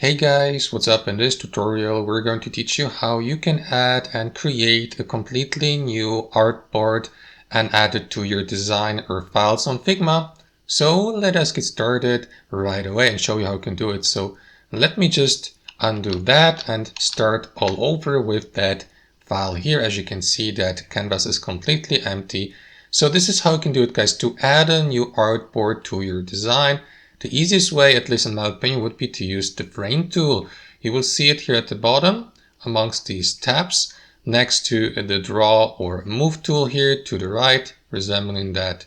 Hey guys, what's up? In this tutorial we're going to teach you how you can add and create a completely new artboard and add it to your design or files on Figma. So let us get started right away and show you how you can do it. So let me just undo that and start all over with that file here. As you can see, that canvas is completely empty. So this is how you can do it, guys, to add a new artboard to your design. The easiest way, at least in my opinion, would be to use the frame tool. You will see it here at the bottom amongst these tabs next to the draw or move tool here to the right, resembling that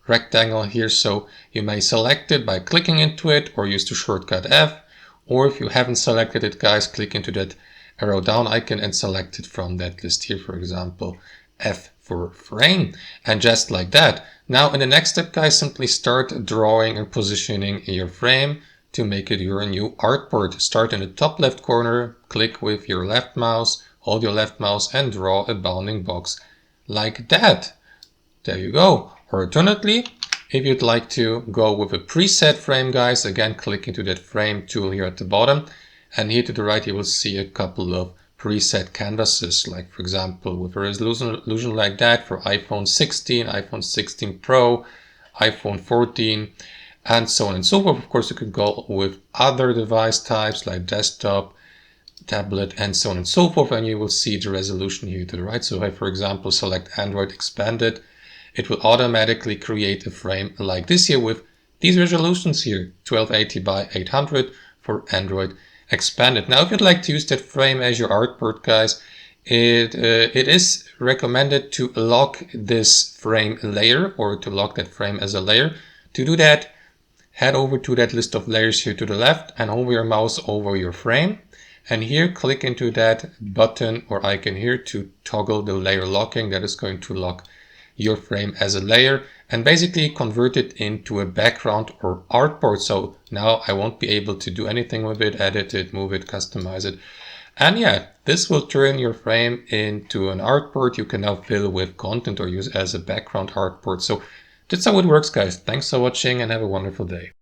rectangle here. So you may select it by clicking into it or use the shortcut F. Or if you haven't selected it, guys, click into that arrow down icon and select it from that list here, for example, F for frame. And just like that. Now in the next step, guys, simply start drawing and positioning your frame to make it your new artboard. Start in the top left corner, click with your left mouse, hold your left mouse and draw a bounding box like that. There you go. Or alternatively, if you'd like to go with a preset frame, guys, again, click into that frame tool here at the bottom. And here to the right, you will see a couple of preset canvases, like for example, with a resolution like that for iPhone 16, iPhone 16 Pro, iPhone 14, and so on and so forth. Of course, you could go with other device types like desktop, tablet, and so on and so forth, and you will see the resolution here to the right. So if I, for example, select Android Expanded, it will automatically create a frame like this here with these resolutions here, 1280 by 800 for Android Expanded. Now, if you'd like to use that frame as your artboard, guys, it is recommended to lock this frame layer or to lock that frame as a layer. To do that, head over to that list of layers here to the left and hover your mouse over your frame. And here, click into that button or icon here to toggle the layer locking. That is going to lock your frame as a layer and basically convert it into a background or artboard. So now I won't be able to do anything with it, edit it, move it, customize it. And yeah, this will turn your frame into an artboard you can now fill with content or use as a background artboard. So that's how it works, guys. Thanks for watching and have a wonderful day.